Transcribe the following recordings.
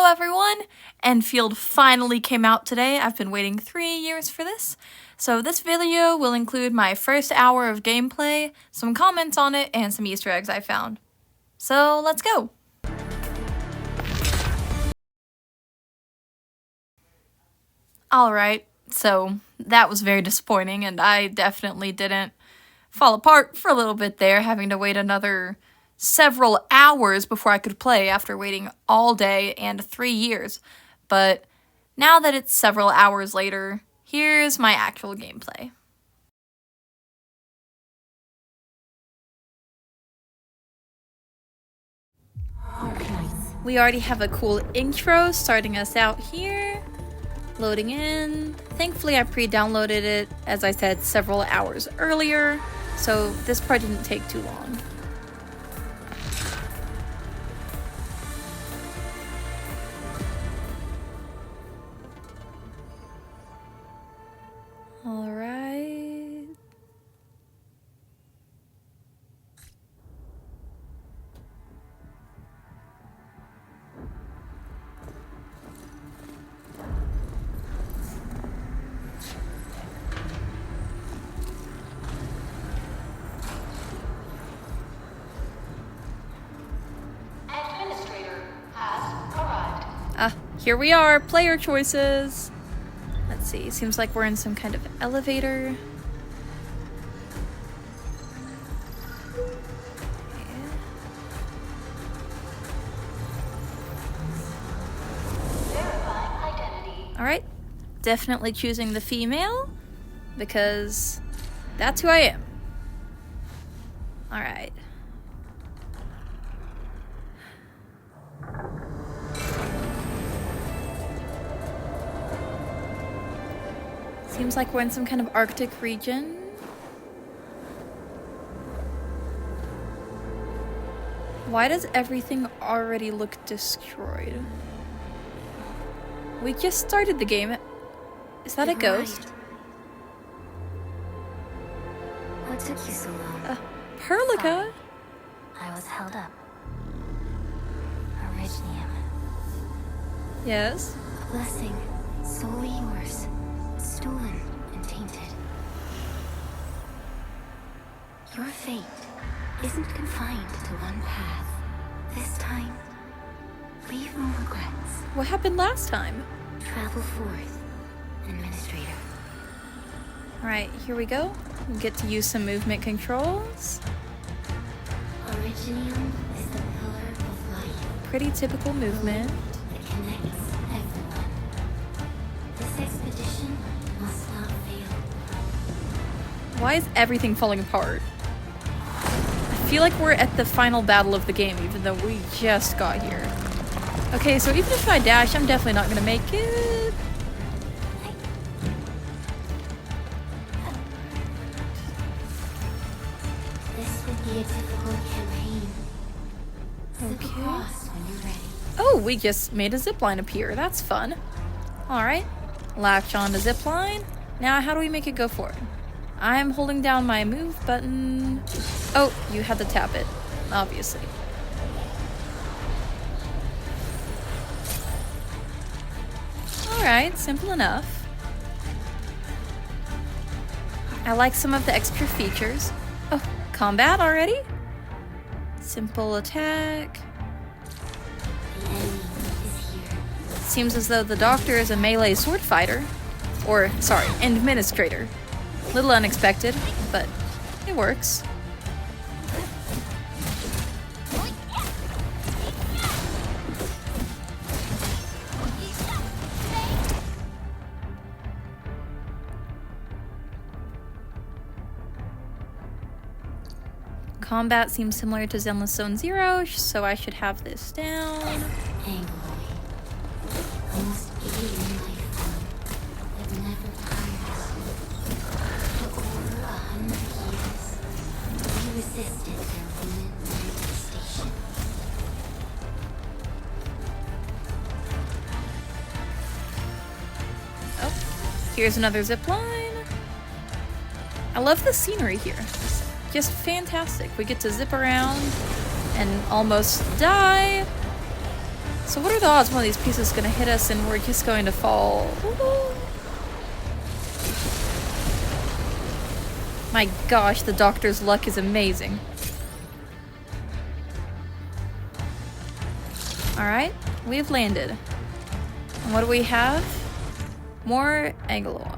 everyone! Endfield finally came out today. I've been waiting 3 years for this. So this video will include my first hour of gameplay, some comments on it, and some Easter eggs I found. So let's go! Alright, so that was very disappointing, and I definitely didn't fall apart for a little bit there, having to wait another several hours before I could play after waiting all day and 3 years. But now that it's several hours later, here's my actual gameplay. Arknights. We already have a cool intro starting us out here. Loading in. Thankfully I pre-downloaded it, as I said, several hours earlier, so this part didn't take too long. Alright. Administrator has arrived. Here we are, player choices. Let's see, seems like we're in some kind of elevator. Verifying identity. Alright, definitely choosing the female, because that's who I am. Alright. Seems like we're in some kind of Arctic region. Why does everything already look destroyed? We just started the game. Is that a ghost? What took you so long? Perlica? I was held up. Originium. Yes. A blessing, solely yours. Stolen and tainted. Your fate isn't confined to one path. This time, leave no regrets. What happened last time? Travel forth, Administrator. Alright, here we go. We get to use some movement controls. Originium is the pillar of life. Pretty typical movement. That connects everyone. This expedition must not fail. Why is everything falling apart? I feel like we're at the final battle of the game, even though we just got here. Okay, so even if I dash, I'm definitely not gonna make it. This would be a difficult campaign. Zip Okay. across when you're ready. Oh, we just made a zipline appear. That's fun. Alright. Latch on to zipline. Now, how do we make it go forward? I'm holding down my move button. Oh, you had to tap it, obviously. Alright, simple enough. I like some of the extra features. Oh, combat already? Simple attack. The enemy is here. Seems as though the doctor is a melee sword fighter. Or, sorry, administrator. Little unexpected, but it works. Combat seems similar to Zenless Zone Zero, so I should have this down. Angry. Almost alien life form that never tires. For over 100 years, we resisted their human manifestation. Oh, here's another zip line. I love the scenery here. Just fantastic. We get to zip around and almost die. So what are the odds one of these pieces is going to hit us and we're just going to fall? My gosh, the doctor's luck is amazing. Alright, we've landed. And what do we have? More Angloy.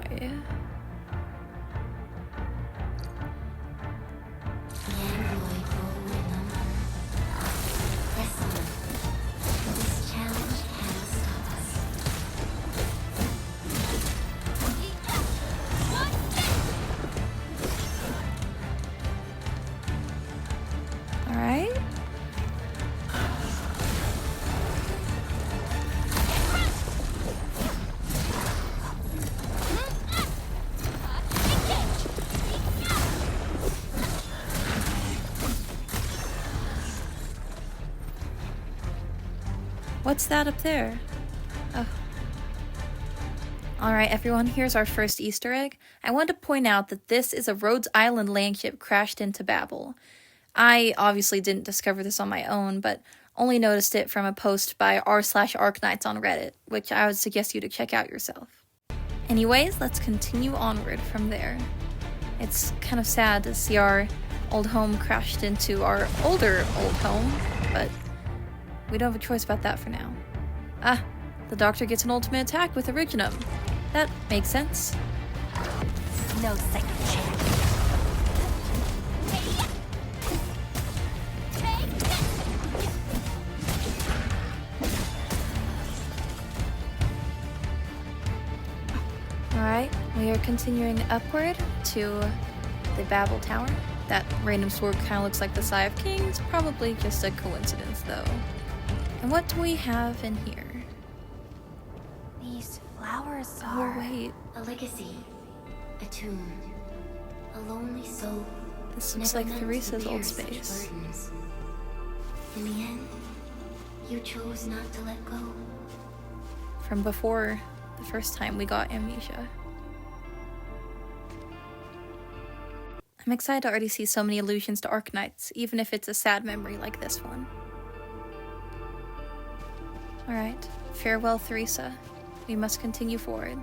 What's that up there? Oh. Alright everyone, here's our first Easter egg. I want to point out that this is a Rhodes Island landship crashed into Babel. I obviously didn't discover this on my own, but only noticed it from a post by r/Arknights on Reddit, which I would suggest you to check out yourself. Anyways, let's continue onward from there. It's kind of sad to see our old home crashed into our older old home, but we don't have a choice about that for now. Ah, the doctor gets an ultimate attack with Originum. That makes sense. No second chance. Alright, we are continuing upward to the Babel Tower. That random sword kind of looks like the Sigh of Kings. Probably just a coincidence, though. And what do we have in here? These flowers Oh, are wait. a legacy, a tomb, a lonely soul. This looks never like meant to Theresa's bear old such space. burdens. In the end, you chose not to let go. From before the first time we got amnesia. I'm excited to already see so many allusions to Arknights, even if it's a sad memory like this one. Alright, farewell Theresa. We must continue forward.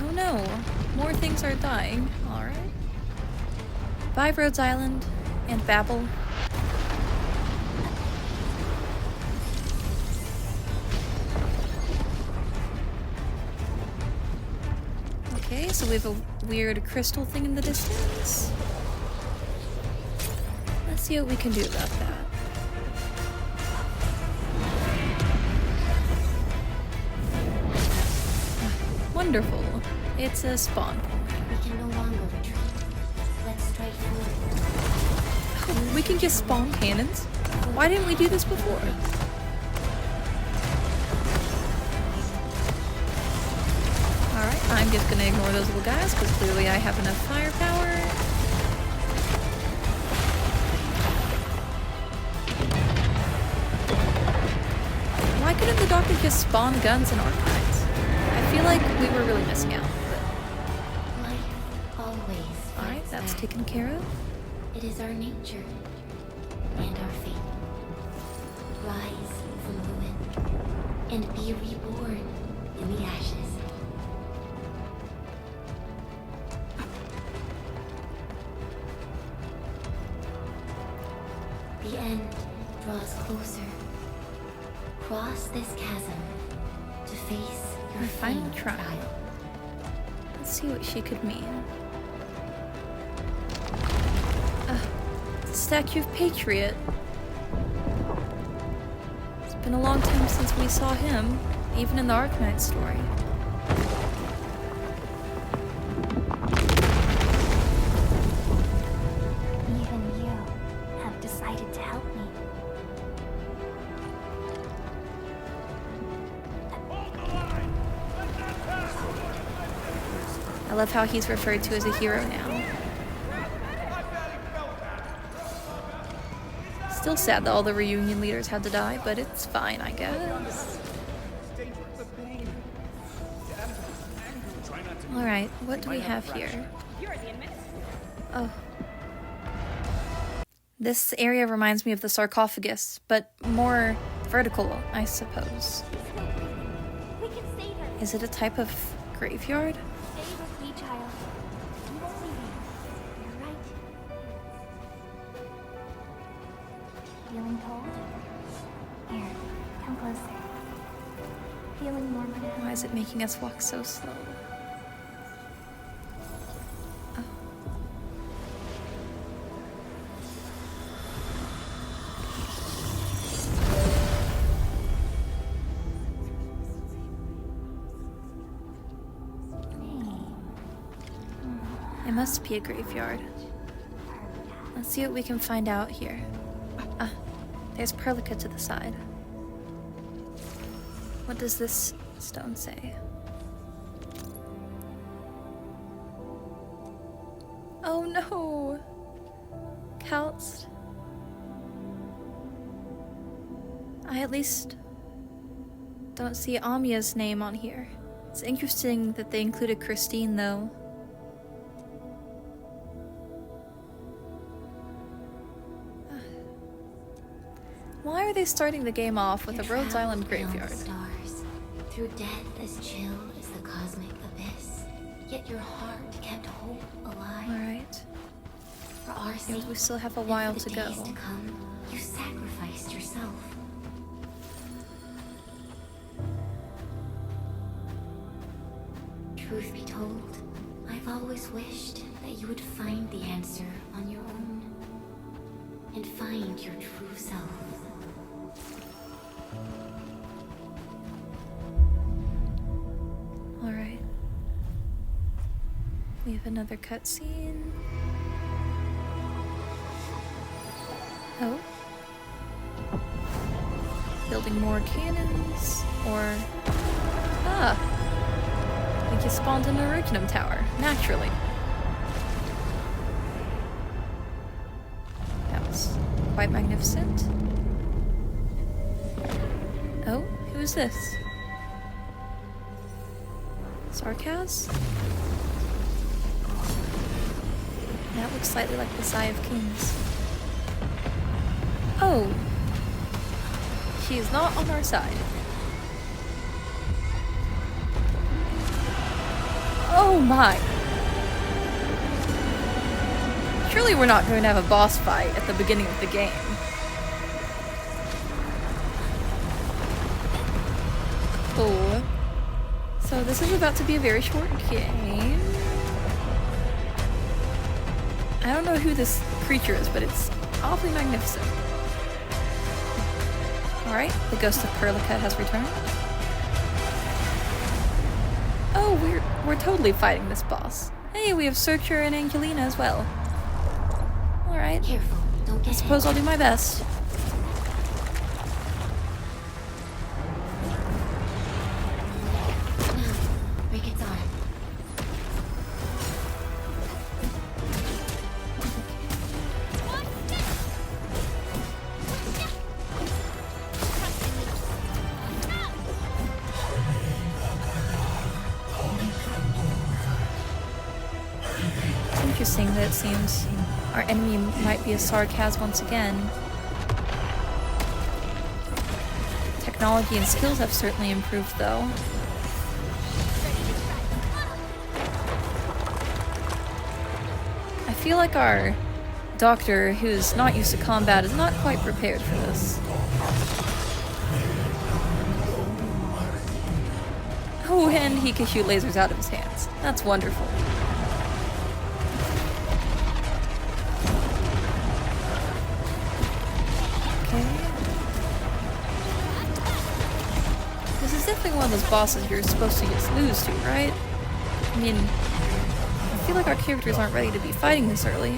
Oh no, more things are dying. Alright. Bye Rhodes Island and Babel. Okay, so we have a weird crystal thing in the distance. Let's see what we can do about that. Wonderful. It's a spawn point. We can no longer retreat. Let's strike forward. Oh, we can just spawn cannons? Why didn't we do this before? Alright, I'm just gonna ignore those little guys because clearly I have enough firepower. Why couldn't the doctor just spawn guns and Arknights? I feel like we were really missing out. Life always. Alright, fights that's back. taken care of. It is our nature and our fate. Rise from ruin and be reborn in the ashes. The end draws closer. Cross this chasm to face your My final final trial. trial. Let's see what she could mean. The statue of Patriot. It's been a long time since we saw him, even in the Arknight story. Even you have decided to help me. I love how he's referred to as a hero now. Still sad that all the reunion leaders had to die, but it's fine, I guess. Alright, what do we have here? Oh. This area reminds me of the sarcophagus, but more vertical, I suppose. We can save her. Is it a type of graveyard? Stay with me, child. You won't leave me. You're right. Feeling cold? Here, come closer. Feeling warmer now? Why is it making us walk so slow? Oh. It must be a graveyard. Let's see what we can find out here. Ah, there's Perlica to the side. What does this stone say? Oh no! Calced. I at least don't see Amia's name on here. It's interesting that they included Christine, though. Why are they starting the game off with a Rhodes Island graveyard? Stars. Through death as chill as the cosmic abyss. Yet your heart kept hope alive. Alright. For our sake, We still have a and while for to the go. days to come, you sacrificed yourself. Truth be told, I've always wished that you would find the answer on your own. And find your true self. Alright. We have another cutscene. Oh. Building more cannons, or... Ah! I think you spawned an Arcanum tower, naturally. That was quite magnificent. Oh, who is this? Sarkaz? That looks slightly like the Sigh of Kings. Oh! She is not on our side. Oh my! Surely we're not going to have a boss fight at the beginning of the game. Oh. So this is about to be a very short game. I don't know who this creature is, but it's awfully magnificent. Alright, the ghost of Perlica has returned. Oh, we're totally fighting this boss. Hey, we have Searcher and Angelina as well. Alright. Careful, don't get I suppose I'll do my best. Now, break its arm. It's interesting that it seems our enemy might be a Sarkaz once again. Technology and skills have certainly improved, though. I feel like our doctor, who's not used to combat, is not quite prepared for this. Oh, and he can shoot lasers out of his hands. That's wonderful. This is definitely one of those bosses you're supposed to just lose to, right? I mean, I feel like our characters aren't ready to be fighting this early.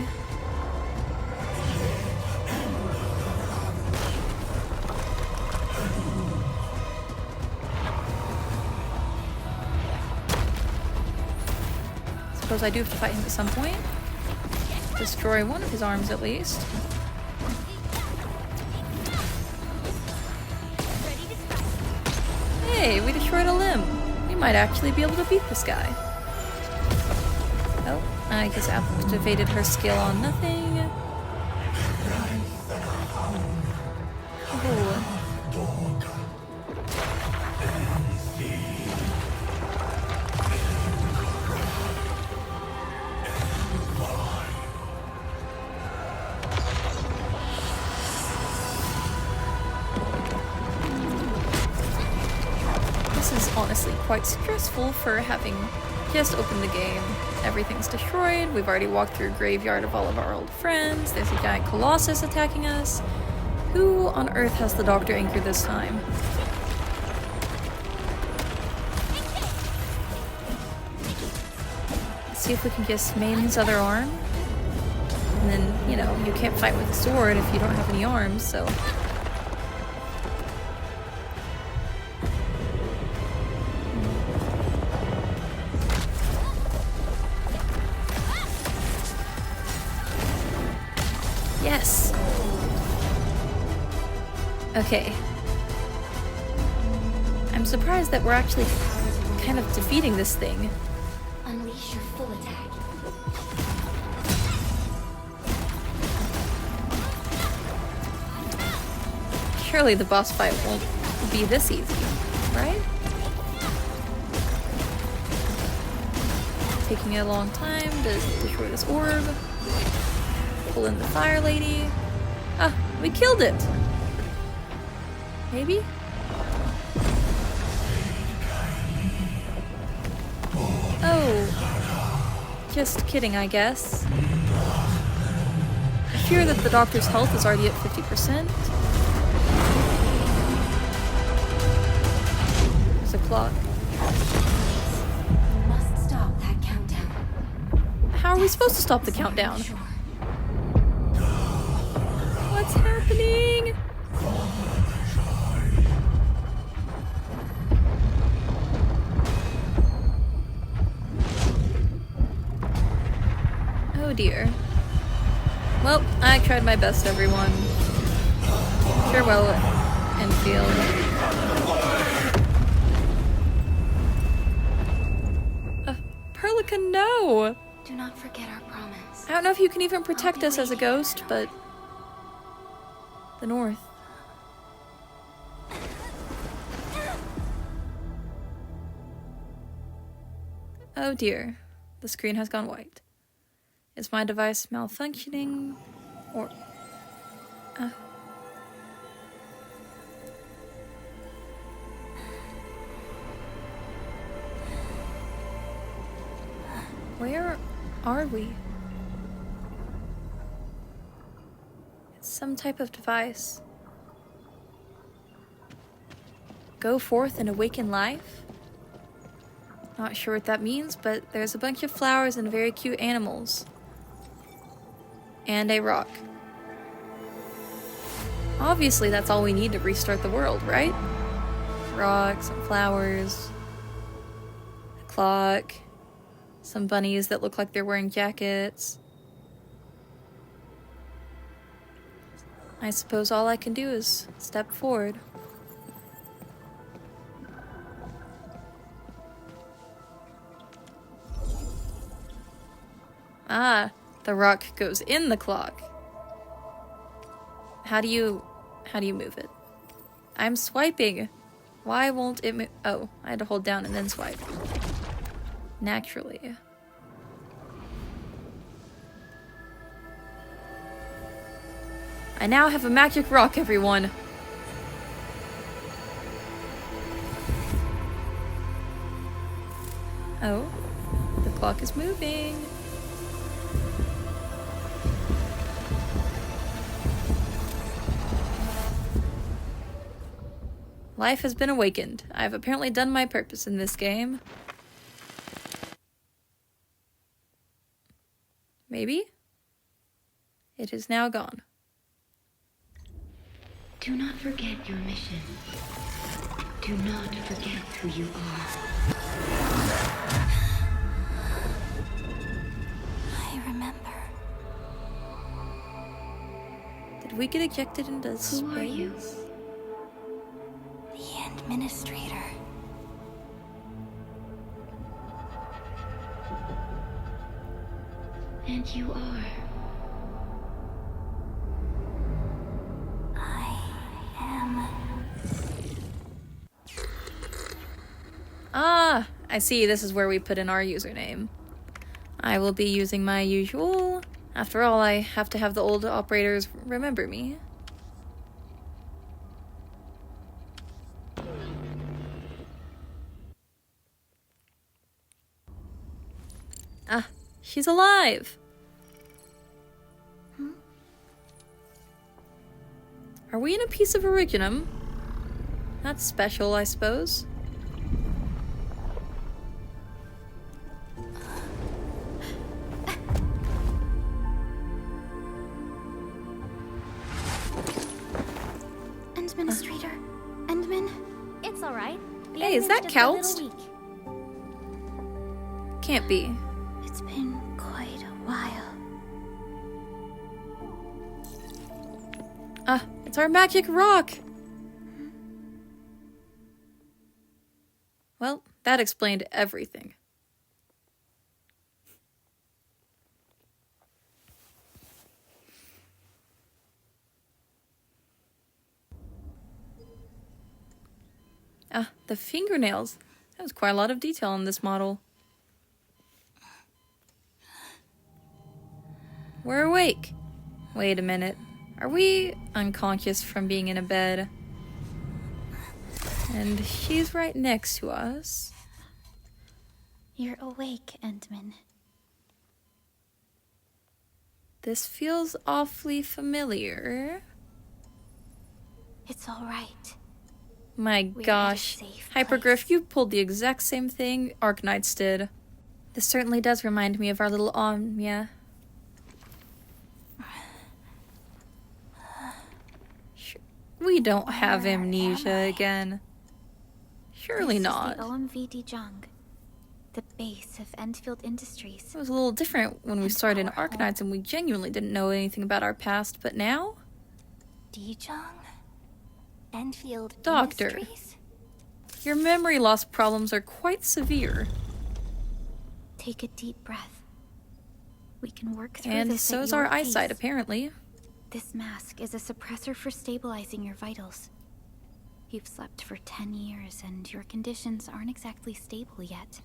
Suppose I do have to fight him at some point. Destroy one of his arms at least. Hey, we destroyed a limb. We might actually be able to beat this guy. Oh, I just activated her skill on nothing. honestly quite stressful for having just opened the game. Everything's destroyed. We've already walked through a graveyard of all of our old friends. There's a giant colossus attacking us. Who on earth has the Doctor Anchor this time? Let's see if we can just maim his other arm. And then, you know, you can't fight with a sword if you don't have any arms, so... Yes! Okay. I'm surprised that we're actually kind of defeating this thing. Unleash your full attack. Surely the boss fight won't be this easy, right? Taking a long time to destroy this orb. Pull in the fire lady. Ah, we killed it! Maybe? Oh. Just kidding, I guess. I fear that the Doctor's health is already at 50%. There's a clock. You must stop that countdown. How are we supposed to stop the countdown? Sure. What's happening? Oh dear. Well, I tried my best, everyone. Farewell, Endfield. Perlica, no! Do not forget our promise. I don't know if you can even protect us as a ghost, but... the North. Oh dear. The screen has gone white. Is my device malfunctioning? Or... Where are we? It's some type of device. Go forth and awaken life? Not sure what that means, but there's a bunch of flowers and very cute animals. And a rock. Obviously, that's all we need to restart the world, right? Rocks, some flowers, a clock, some bunnies that look like they're wearing jackets. I suppose all I can do is step forward. Ah, the rock goes in the clock. How do you move it? I'm swiping. Why won't it move? Oh, I had to hold down and then swipe. Naturally. I now have a magic rock, everyone. Oh, the clock is moving. Life has been awakened. I have apparently done my purpose in this game. Maybe? It is now gone. Do not forget your mission. Do not forget who you are. I remember. Did we get ejected into space? Who are you? The Administrator. And you are. I am. Ah, I see. This is where we put in our username. I will be using my usual. After all, I have to have the old operators remember me. She's alive! Are we in a piece of originum? That's special, I suppose. Administrator, Endman. It's all right. The Hey, is that ending's just a little Calst? weak. Can't be. It's been quite a while. It's our magic rock! Well, that explained everything. The fingernails. That was quite a lot of detail in this model. We're awake. Wait a minute. Are we unconscious from being in a bed? And she's right next to us. You're awake, Endman. This feels awfully familiar. It's all right. My We're at a gosh. safe Hypergriff, place. you pulled the exact same thing Arknights did. This certainly does remind me of our little Omnia. We don't have Where amnesia am I? again. Surely This not. Is the OMV Dijong, the base of Endfield Industries. It was a little different when we And started in our home. Arknights and we genuinely didn't know anything about our past, but now? Dijong? Endfield Doctor. Industries? Your memory loss problems are quite severe. Take a deep breath. We can work through And this so at is your our eyesight, pace. apparently. This mask is a suppressor for stabilizing your vitals. You've slept for 10 years and your conditions aren't exactly stable yet.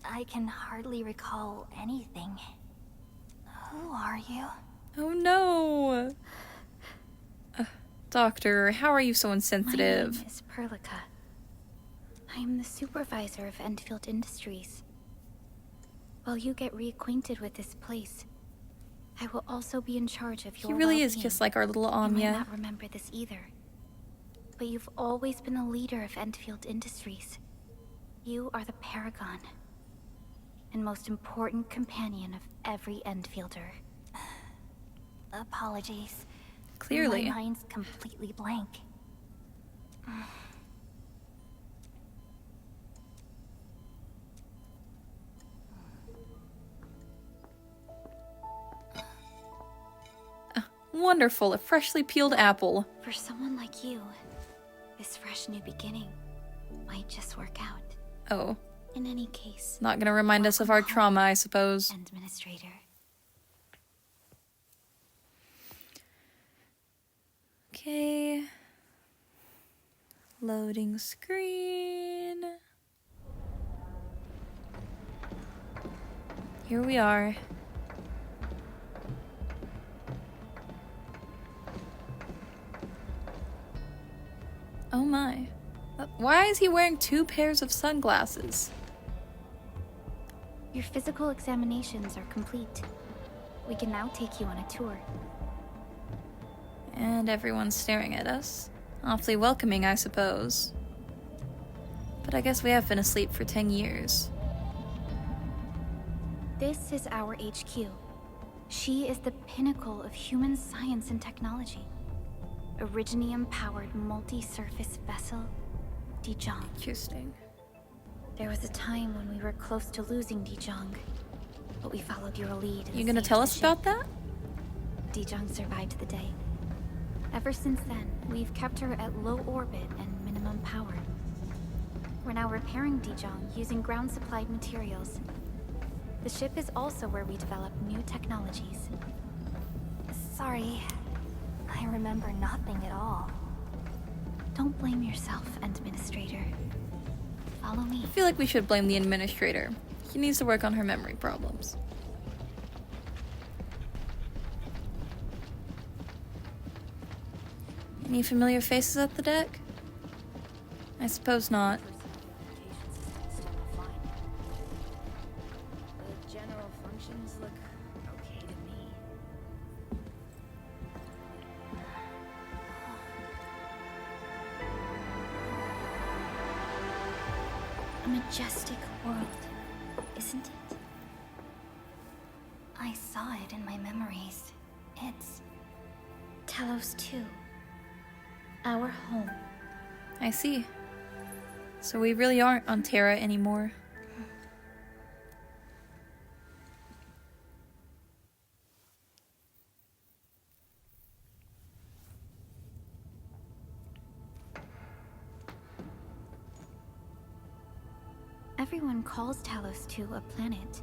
I can hardly recall anything. Who are you? Oh no! Doctor, how are you so My insensitive? name is Perlica. I am the supervisor of Endfield Industries. While you get reacquainted with this place, I will also be in charge of your He really is well-being. just like our little You might Omnia. not remember this either, but you've always been the leader of Endfield Industries. You are the paragon and most important companion of every Endfielder. Apologies. Clearly. My mind's completely blank. Wonderful, a freshly peeled apple. For someone like you, this fresh new beginning might just work out. Oh, In any case, not gonna remind us of our trauma, I suppose. Administrator. Okay. Loading screen. Here we are. Oh my. Why is he wearing 2 pairs of sunglasses? Your physical examinations are complete. We can now take you on a tour. And everyone's staring at us. Awfully welcoming, I suppose. But I guess we have been asleep for 10 years. This is our HQ. She is the pinnacle of human science and technology. Originium-powered multi-surface vessel, Dijong. Interesting. There was a time when we were close to losing Dijong, but we followed your lead. and You gonna saved tell the us ship. about that? Dijong survived the day. Ever since then, we've kept her at low orbit and minimum power. We're now repairing Dijong using ground-supplied materials. The ship is also where we develop new technologies. Sorry, I remember nothing at all. Don't blame yourself, Administrator. Follow me. I feel like we should blame the administrator. He needs to work on her memory problems. Any familiar faces at the deck? I suppose not. majestic world, isn't it? I saw it in my memories. It's Talos 2. Our home. I see. So we really aren't on Terra anymore. Everyone calls Talos 2 a planet.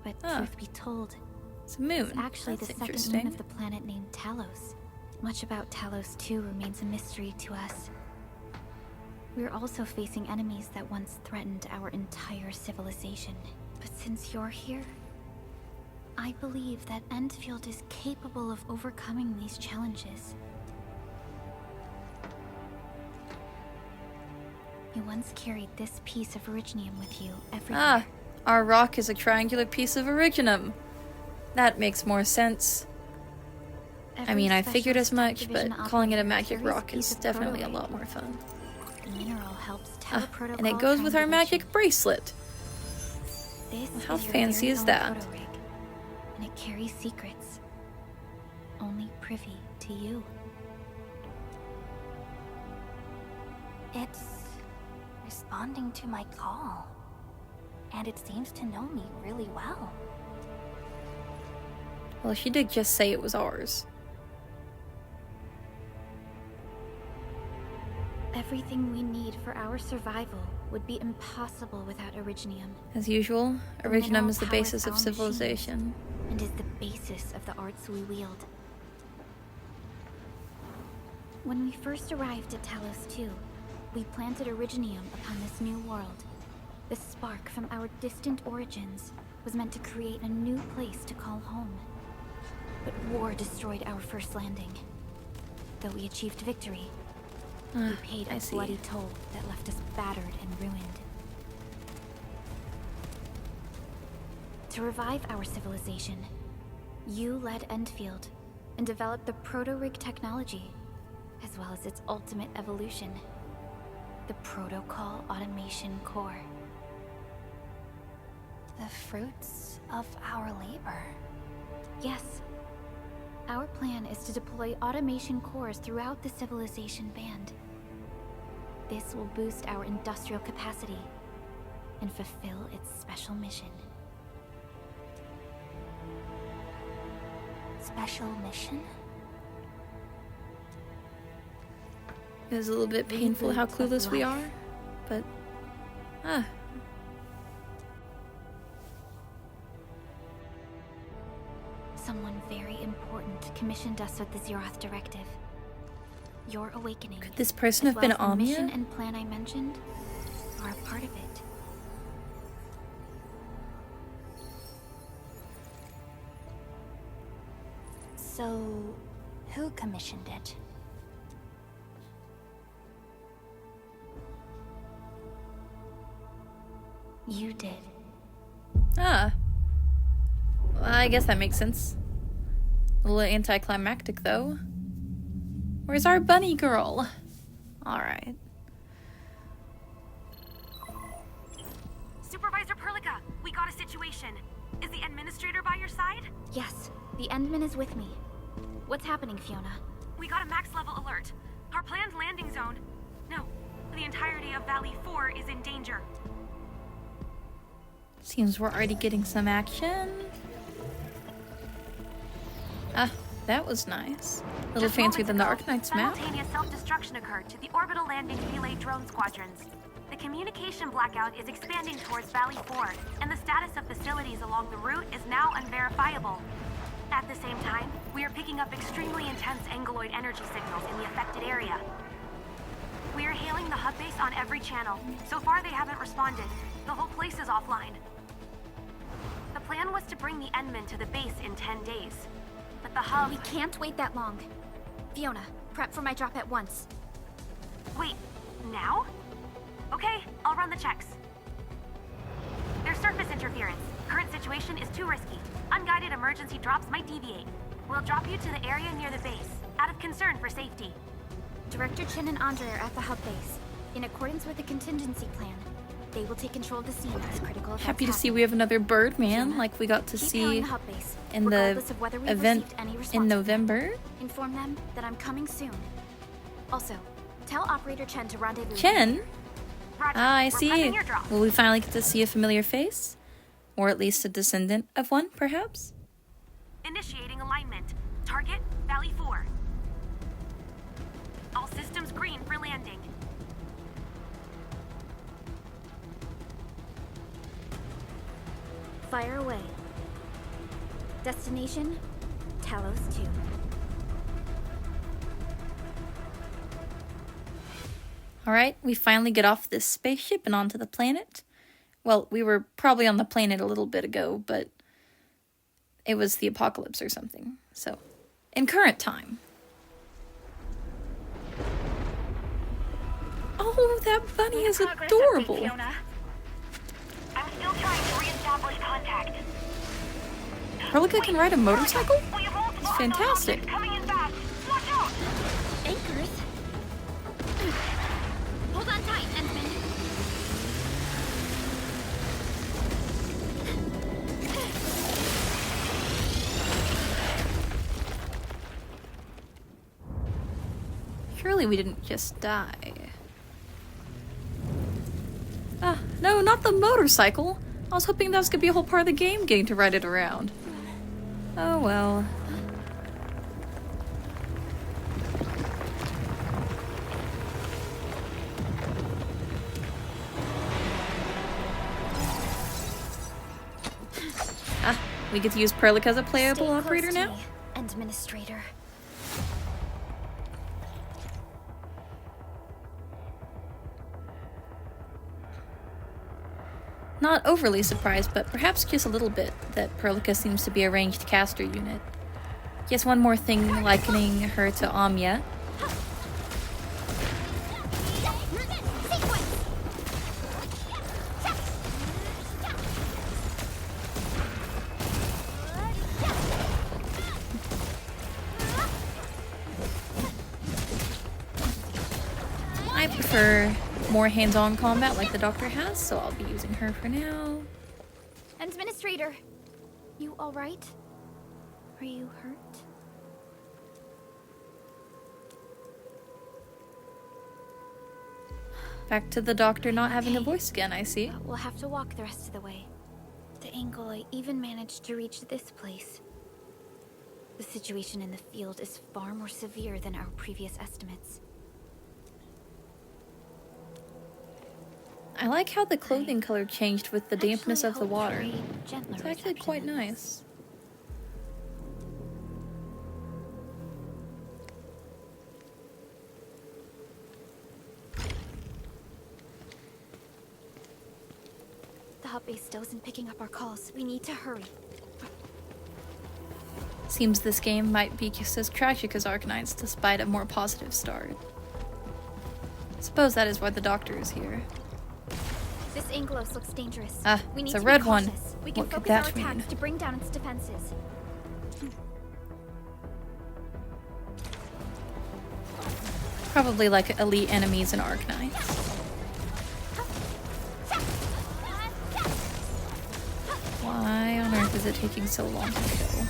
But truth be told, it's a moon. It's actually That's the second moon of the planet named Talos. Much about Talos 2 remains a mystery to us. We're also facing enemies that once threatened our entire civilization. But since you're here, I believe that Endfield is capable of overcoming these challenges. You once carried this piece of Originium with you everywhere. Our rock is a triangular piece of Originium. That makes more sense. I mean, I figured as much, but calling it a magic rock is definitely a lot more fun. The mineral helps teleprotocol and it goes with our magic bracelet. This How is your fancy very is own that? proto-rig, and it carries secrets. Only privy to you. It's responding to my call. And it seems to know me really well. Well, she did just say it was ours. Everything we need for our survival would be impossible without Originium. As usual, The Originium mineral is the powers basis of our civilization. And is the basis of the arts we wield. When we first arrived at Talos 2, we planted Originium upon this new world. The spark from our distant origins was meant to create a new place to call home. But war destroyed our first landing. Though we achieved victory, we paid a bloody toll that left us battered and ruined. To revive our civilization, you led Endfield and developed the proto-rig technology, as well as its ultimate evolution, the Protocol Automation Core. The fruits of our labor. Yes. Our plan is to deploy automation cores throughout the civilization band. This will boost our industrial capacity and fulfill its special mission. Special mission? It was a little bit painful how clueless we are, but Someone very important commissioned us with the Zeroth Directive. Your awakening. Could this person as have been well as the mission Omnia? and plan I mentioned are a part of it. So, who commissioned it? You did. Well, I guess that makes sense. A little anticlimactic, though. Where's our bunny girl? Alright. Supervisor Perlica, we got a situation. Is the administrator by your side? Yes, the Endman is with me. What's happening, Fiona? We got a max level alert. Our planned landing zone... No, the entirety of Valley 4 is in danger. Seems we're already getting some action. That was nice. A little Just fancier than the moments ago, Arknights map. Simultaneous self-destruction occurred to the orbital landing relay drone squadrons. The communication blackout is expanding towards Valley 4, and the status of facilities along the route is now unverifiable. At the same time, we are picking up extremely intense angeloid energy signals in the affected area. We are hailing the hub base on every channel. So far, they haven't responded. The whole place is offline. The plan was to bring the Endman to the base in 10 days. But the hub... We can't wait that long. Fiona, prep for my drop at once. Wait, now? Okay, I'll run the checks. There's surface interference. Current situation is too risky. Unguided emergency drops might deviate. We'll drop you to the area near the base, out of concern for safety. Director Chin and Andre are at the hub base, in accordance with the contingency plan. They will take control of the scene as critical events Happy to see happen. we have another Birdman like we got to Keep see hailing the hub base, in the regardless of whether we've event received any response in from them. November. Inform them that I'm coming soon. Also, tell Operator Chen to rendezvous. Chen? Roger. Ah, I We're see. prepping your drop. Will we finally get to see a familiar face? Or at least a descendant of one, perhaps? Initiating alignment. Target, Valley 4. All systems green for landing. Fire away. Destination, Talos 2. Alright, we finally get off this spaceship and onto the planet. Well, we were probably on the planet a little bit ago, but it was the apocalypse or something. So, in current time. Oh, that bunny is adorable. Fiona. I'm still trying to reestablish contact. Perlica can ride a motorcycle? We have multiple It's fantastic. objects coming in fast. Watch out! Anchors? Hold on tight, Endman. Surely we didn't just die. Ah, no, not the motorcycle. I was hoping that was gonna be a whole part of the game getting to ride it around. Oh well. Ah, we get to use Perlica as a playable Stay operator close to now? me, Administrator. Not overly surprised, but perhaps just a little bit, that Perlica seems to be a ranged caster unit. Just one more thing likening her to Amya. I prefer more hands-on combat like the Doctor has, so I'll be using her for now. Administrator, you all right? Are you hurt? Back to the Doctor not having a voice again, I see. We'll have to walk the rest of the way. The angle I even managed to reach this place. The situation in the field is far more severe than our previous estimates. I like how the clothing color changed with the dampness Actually of the hope for water. a gentler It's actually reception quite than this. nice. The hub base still isn't picking up our calls. We need to hurry. Seems this game might be just as tragic as Arknights, despite a more positive start. Suppose that is why the Doctor is here. This Anglos looks dangerous. Ah, we need it's a to red be one. cautious. We can What could focus our that mean? attacks to bring down its defenses. Probably like elite enemies in Arknights. Why on earth is it taking so long to kill?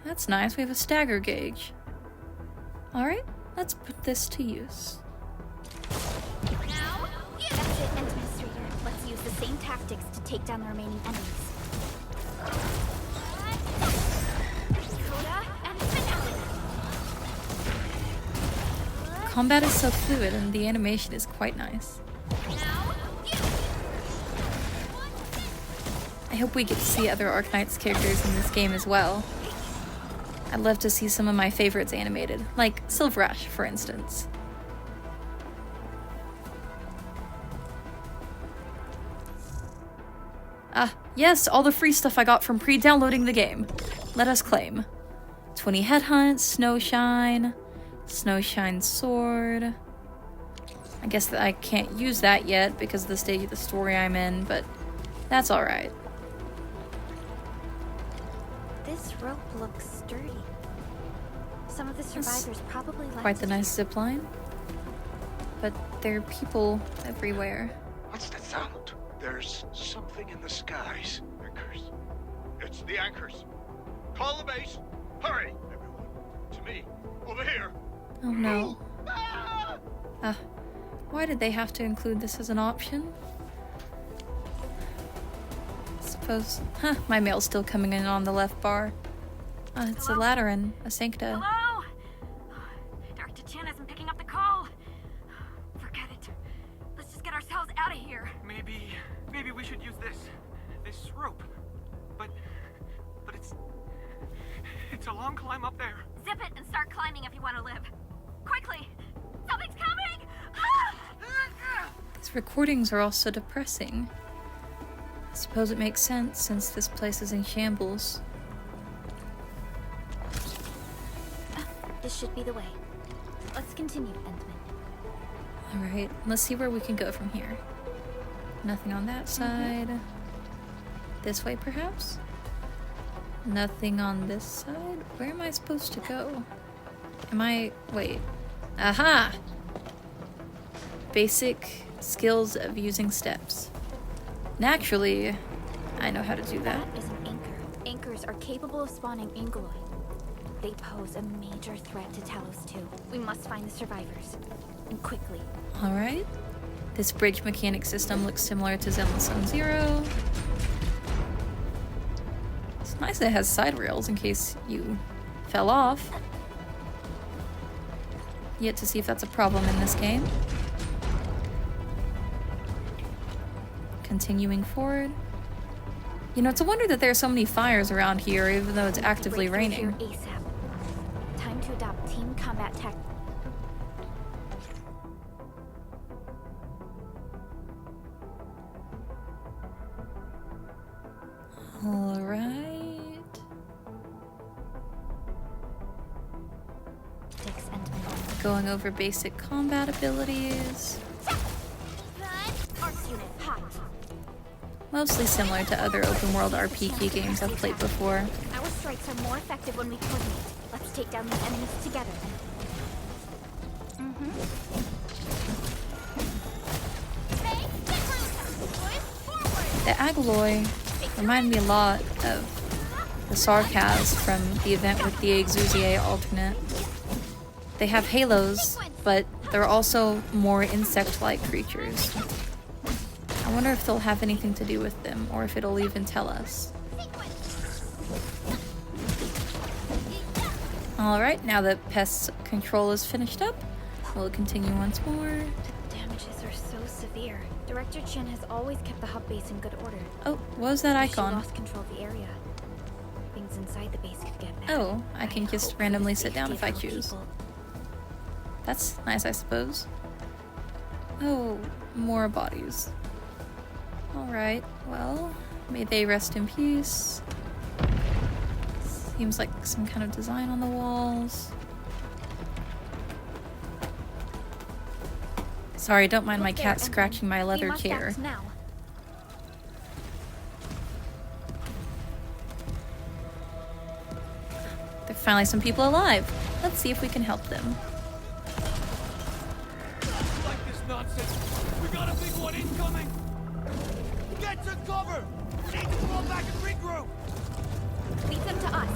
That's nice, we have a stagger gauge. Alright, let's put this to use. That's it, Administrator. Let's use the same tactics to take down the remaining enemies. Coda and finale. Combat is so fluid and the animation is quite nice. I hope we get to see other Arknights characters in this game as well. I'd love to see some of my favorites animated, like Silverash, for instance. Ah, yes, all the free stuff I got from pre-downloading the game. Let us claim. 20 headhunts, Snowshine sword. I guess that I can't use that yet because of the stage of the story I'm in, but that's alright. This rope looks sturdy. Some of the survivors probably left. Quite the nice zip line. But there are people everywhere. What's that sound? There's something in the skies. Anchors. It's the anchors. Call the base. Hurry, everyone. To me. Over here. Oh no. Ah! Why did they have to include this as an option? Suppose. My mail's still coming in on the left bar. It's a Lateran, a Sancta. Hello? Dr. Chen isn't picking up the call. Forget it. Let's just get ourselves out of here. Maybe we should use this rope. But it's a long climb up there. Zip it and start climbing if you want to live. Quickly! Something's coming! Ah! These recordings are also depressing. I suppose it makes sense since this place is in shambles. This should be the way. Let's continue, Endman. Alright, let's see where we can go from here. Nothing on that side. This way, perhaps? Nothing on this side? Where am I supposed to go? Wait. Aha! Basic skills of using steps. Naturally, I know how to do that. That is an anchor. Anchors are capable of spawning angeloid. They pose a major threat to Talos too. We must find the survivors. And quickly. Alright. This bridge mechanic system looks similar to Zenless Zone Zero. It's nice that it has side rails in case you fell off. Yet to see if that's a problem in this game. Continuing forward. You know, it's a wonder that there are so many fires around here, even though it's actively raining. Break through here ASAP. Time to adopt team combat tech. Alright. Fix Endman. Going over basic combat abilities. Arts unit, hot. Mostly similar to other open world RPG games I've played before. Our strikes are more effective when we coordinate. Let's take down these enemies together. The Agaloy remind me a lot of the Sarkaz from the event with the Exusier alternate. They have halos, but they're also more insect-like creatures. I wonder if they'll have anything to do with them, or if it'll even tell us. Alright, now that pest control is finished up, we'll continue once more. The damages are so severe. Director Chen has always kept the hub base in good order. Oh, what was that If she icon? lost control of the area, things inside the base could get bad. Oh, I can just hope for randomly the sit down if safety I of our choose. people. That's nice, I suppose. Oh, more bodies. Alright, well, may they rest in peace. Seems like some kind of design on the walls. Sorry, don't mind my Look there, cat Endman. scratching my leather We must chair. act now. There are finally some people alive. Let's see if we can help them. Like this nonsense. We got a big one incoming. Get to cover. We need to fall back and regroup. Lead them to us.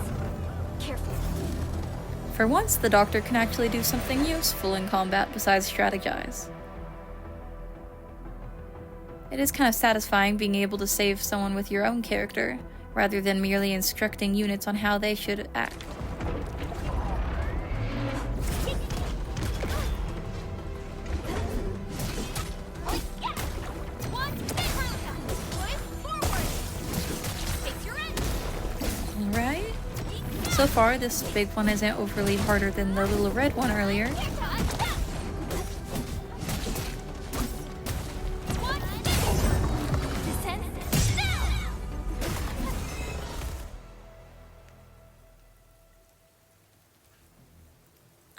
Careful. For once, the doctor can actually do something useful in combat besides strategize. It is kind of satisfying being able to save someone with your own character, rather than merely instructing units on how they should act. Alright. So far, this big one isn't overly harder than the little red one earlier.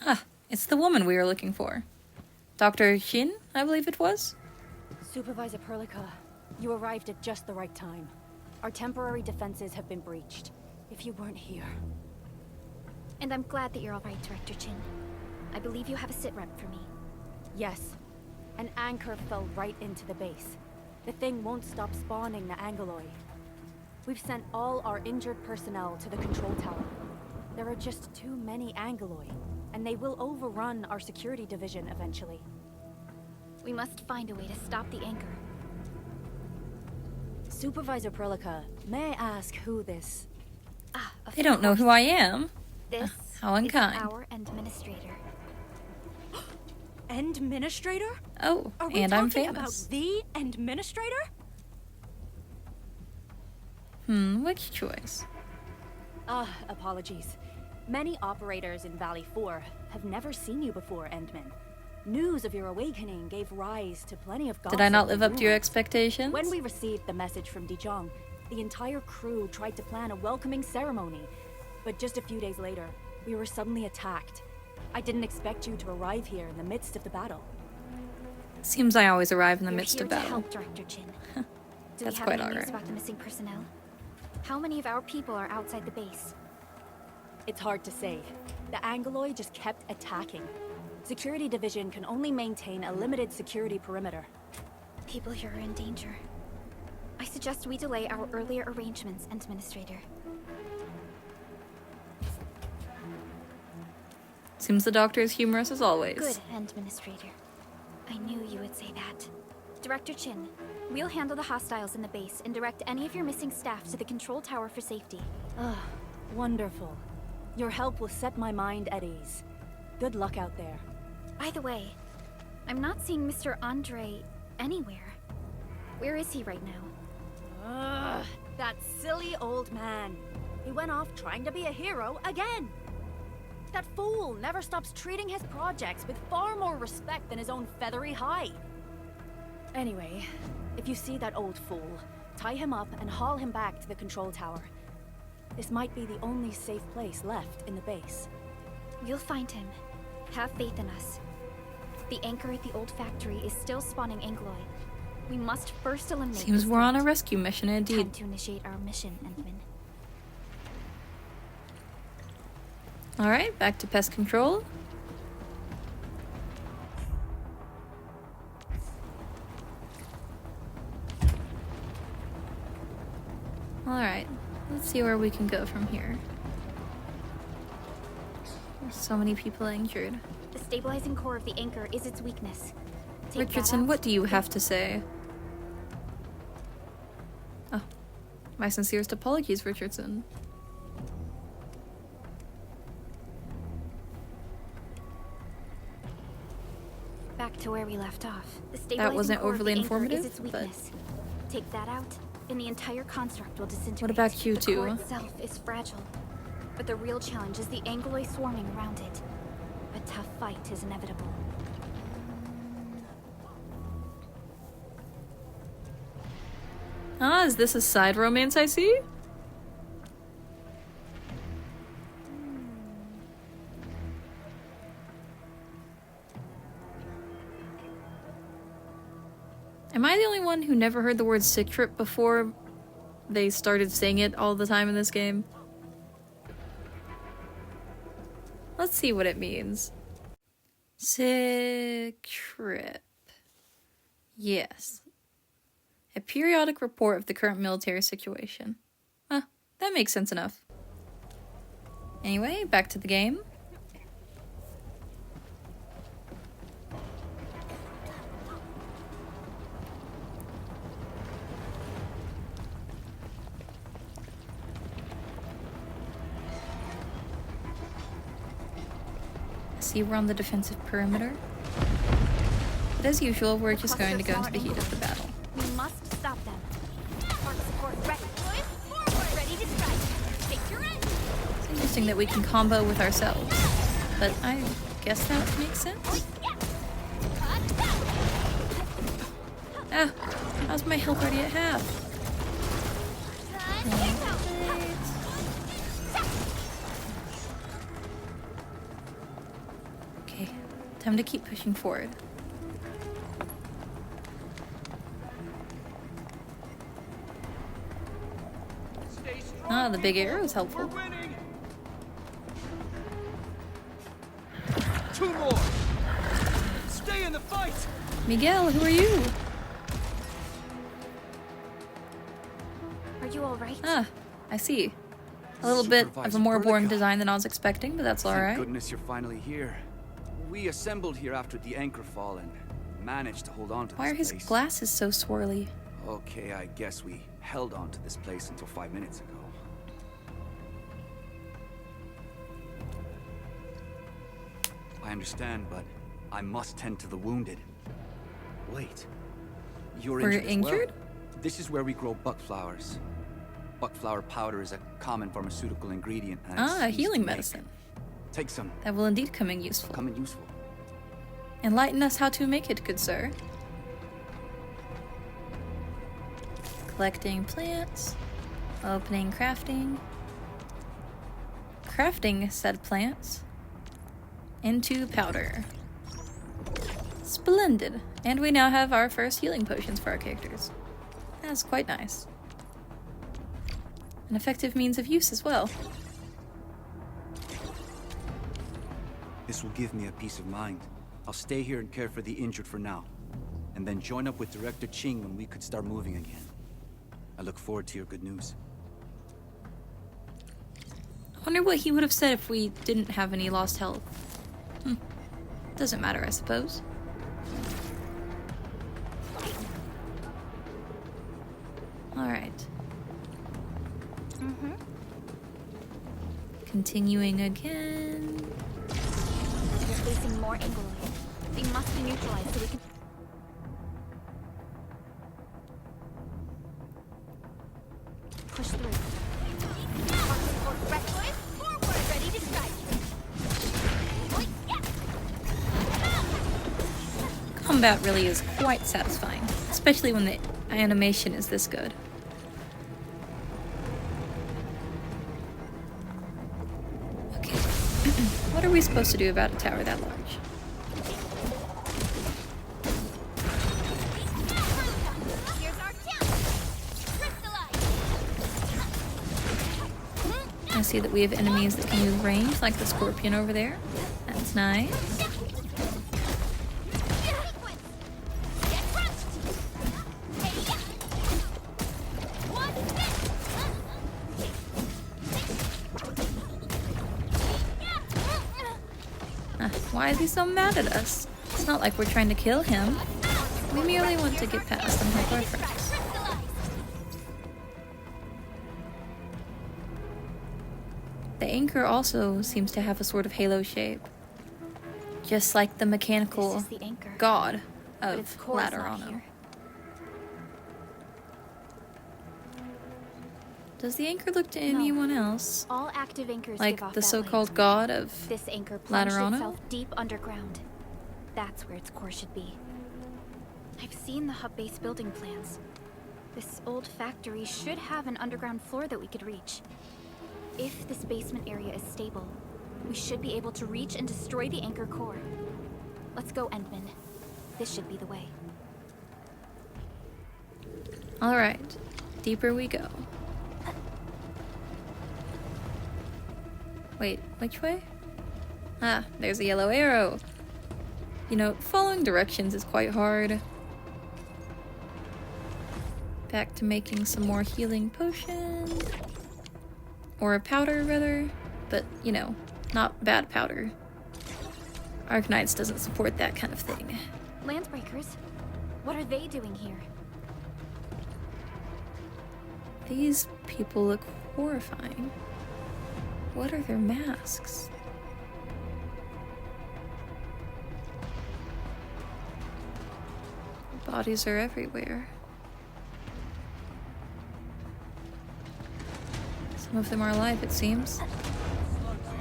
Ah, it's the woman we were looking for. Dr. Shin, I believe it was? Supervisor Perlica, you arrived at just the right time. Our temporary defenses have been breached. If you weren't here... And I'm glad that you're all right, Director Chin. I believe you have a sit rep for me. Yes. An anchor fell right into the base. The thing won't stop spawning the Angoloi. We've sent all our injured personnel to the control tower. There are just too many Angoloi, and they will overrun our security division eventually. We must find a way to stop the anchor. Supervisor Perlica, may I ask who this... They don't know who I am. This How is unkind. our administrator. Administrator? Oh, Are we and I'm talking famous. about the Administrator? Which choice? Apologies. Many operators in Valley 4 have never seen you before, Endman. News of your awakening gave rise to plenty of gossip. Did I not live and up to your rumors. expectations? When we received the message from Dijong, the entire crew tried to plan a welcoming ceremony. But just a few days later, we were suddenly attacked. I didn't expect you to arrive here in the midst of the battle. Seems I always arrive in the We're midst here of to battle. help, Director Chin. Do That's we have quite any news alright. about the missing personnel? How many of our people are outside the base? It's hard to say. The Angoloi just kept attacking. Security Division can only maintain a limited security perimeter. People here are in danger. I suggest we delay our earlier arrangements, Administrator. Seems the doctor is humorous as always. Good, Administrator. I knew you would say that. Director Chin, we'll handle the hostiles in the base and direct any of your missing staff to the control tower for safety. Wonderful. Your help will set my mind at ease. Good luck out there. By the way, I'm not seeing Mr. Andre anywhere. Where is he right now? That silly old man. He went off trying to be a hero again. That fool never stops treating his projects with far more respect than his own feathery hide. Anyway, if you see that old fool, tie him up and haul him back to the control tower. This might be the only safe place left in the base. We'll find him. Have faith in us. The anchor at the old factory is still spawning Angoloi. We must first eliminate Seems this we're on a threat. rescue mission Time indeed. to initiate our mission, Endman. Alright, back to pest control. Alright, let's see where we can go from here. There's so many people injured. The stabilizing core of the anchor is its weakness. Take that Richardson, out. what do you have to say? Oh, my sincerest apologies, Richardson. Back to where we left off. The That stabilizing wasn't core of overly the anchor informative, is its but- weakness. Take that out, and the entire construct will disintegrate. What about you The two? core itself is fragile, but the real challenge is the Angoloi swarming around it. A tough fight is inevitable. Ah, is this a side romance I see? Am I the only one who never heard the word sick trip before they started saying it all the time in this game? Let's see what it means. Sick trip. Yes. A periodic report of the current military situation. Huh, that makes sense enough. Anyway, back to the game. See, we're on the defensive perimeter. But as usual, we're just going to go into the heat of the battle. We must stop them. Arc support ready. Forward. Ready to strike. Take your end. It's interesting that we can combo with ourselves. But I guess that makes sense. Ah, how's my health already at half? Okay, time to keep pushing forward. Stay strong, Ah, the big people. arrow is helpful. We're winning. 2 more! Stay in the fight! Miguel, who are you? Are you alright? Ah, I see. A little bit of a more boring Supervisor design than I was expecting, but that's Thank alright. goodness you're finally here. We assembled here after the anchor fall and managed to hold on to Why are this his place. glasses so swirly? Okay, I guess we held on to this place until 5 minutes ago. I understand, but I must tend to the wounded. Wait. You're We're injured as well. injured? This is where we grow buckflowers. Buckflower powder is a common pharmaceutical ingredient. And it's Ah, easy healing to make. medicine. Take some. That will indeed come in useful. Come in useful. Enlighten us how to make it, good sir. Collecting plants. Opening crafting. Crafting said plants. Into powder. Splendid. And we now have our first healing potions for our characters. That's quite nice. An effective means of use as well. This will give me a peace of mind. I'll stay here and care for the injured for now. And then join up with Director Ching when we could start moving again. I look forward to your good news. I wonder what he would have said if we didn't have any lost health. Doesn't matter, I suppose. Alright. Continuing again. They're facing more Angloid. They must be neutralized so we can... push through. Forward, ready to strike. Combat really is quite satisfying, especially when the animation is this good. Okay. What are we supposed to do about a tower that large? Here's our chance. Crystallize. I see that we have enemies that can move range, like the scorpion over there. That's nice. Why is he so mad at us? It's not like we're trying to kill him. We merely want to get past and help our friends. The anchor also seems to have a sort of halo shape. Just like the mechanical This is the anchor. god But its of core is not Laterano. here. Does the anchor look to anyone else? All active anchors give Like off the that so-called light. god of This anchor plunged Laterano? itself deep underground. That's where its core should be. I've seen the hub base building plans. This old factory should have an underground floor that we could reach. If this basement area is stable, we should be able to reach and destroy the anchor core. Let's go, Endman. This should be the way. Alright, deeper we go. Wait, which way? Ah, there's a yellow arrow. You know, following directions is quite hard. Back to making some more healing potions. Or a powder, rather. But, you know, not bad powder. Arknights doesn't support that kind of thing. Landbreakers? What are they doing here? These people look horrifying. What are their masks? Bodies are everywhere. Some of them are alive, it seems.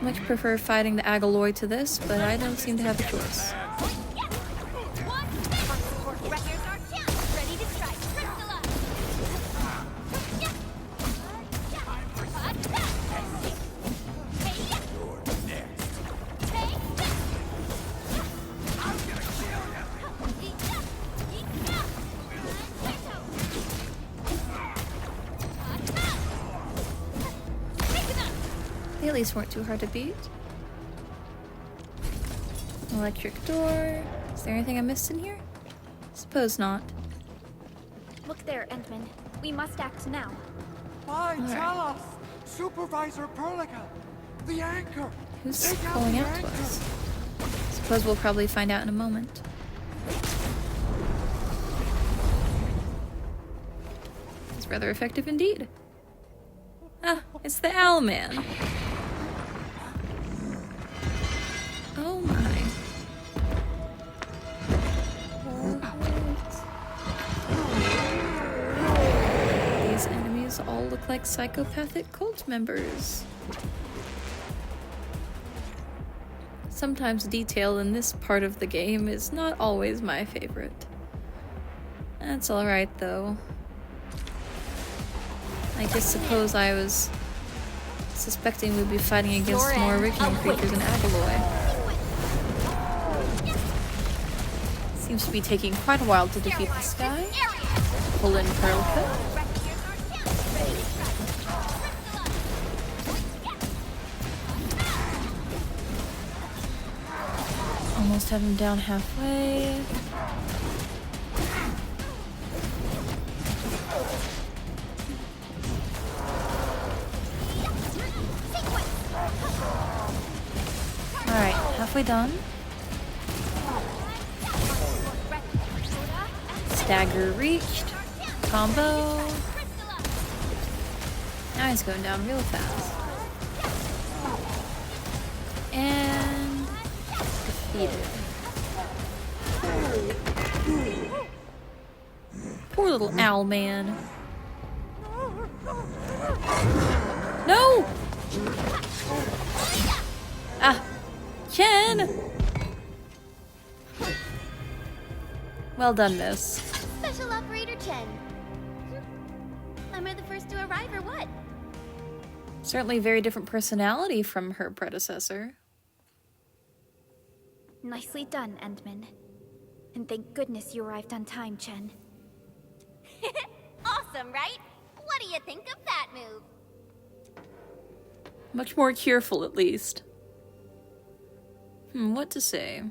Much prefer fighting the Agaloy to this, but I don't seem to have a choice. Here's our chance. Ready to strike. Crystallize. They at least weren't too hard to beat. Electric door. Is there anything I missed in here? Suppose not. Look there, Endman. We must act now. Why, All tell right. us! Supervisor Perlica! The anchor! Who's Take out calling the out to anchor! us? Suppose we'll probably find out in a moment. It's rather effective indeed. Ah, it's the Owl Man. Oh my. These enemies all look like psychopathic cult members. Sometimes detail in this part of the game is not always my favorite. That's alright though. I just suppose I was suspecting we'd be fighting against more original creatures in Agaloy. Seems to be taking quite a while to defeat this guy. Pull in Perlica. Almost have him down halfway. Alright, halfway done. Stagger reached. Combo. Now he's going down real fast. And defeated. Poor little owl man. No! Ah, Chen! Well done, miss. Special Operator Chen. Am I the first to arrive or what? Certainly a very different personality from her predecessor. Nicely done, Endman. And thank goodness you arrived on time, Chen. Awesome, right? What do you think of that move? Much more cheerful, at least. What to say?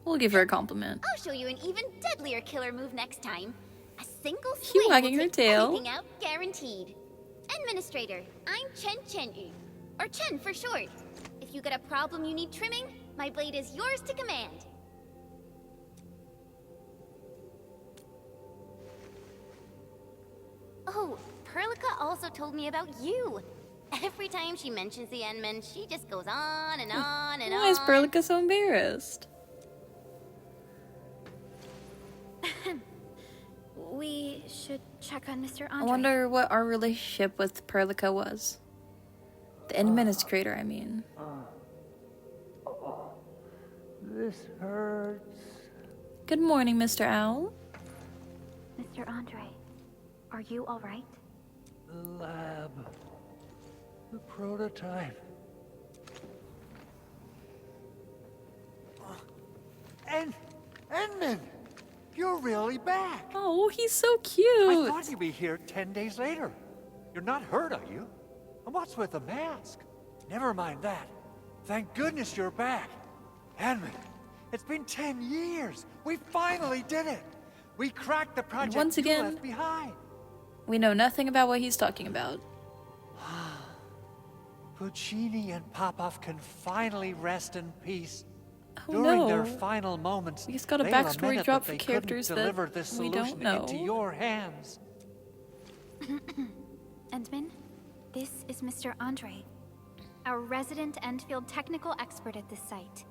We'll give her a compliment. I'll show you an even deadlier killer move next time. A single She swing wagging will her take tail. everything out, guaranteed. Administrator, I'm Chen Chen-yu, or Chen for short. If you got a problem you need trimming, my blade is yours to command. Oh, Perlica also told me about you. Every time she mentions the Endman, she just goes on and on and on. Why is Perlica so embarrassed? We should check on Mr. Andre. I wonder what our relationship with Perlica was. The administrator, I mean. This hurts. Good morning, Mr. Owl. Mr. Andre, are you all right? The lab. The prototype. Endman! You're really back! Oh, he's so I cute. thought you'd be here 10 days later. You're not hurt, are you? And what's with the mask? Never mind that. Thank goodness you're back. Endman, it's been 10 years. We finally did it. We cracked the project once you again, left behind. We know nothing about what he's talking about. Puccini and Popov can finally rest in peace. Oh During their no. final moments, We just got a they backstory lamented drop that for they characters couldn't that deliver this we solution don't know. into your hands. Endman, this is Mr. Andre, our resident Endfield technical expert at this site.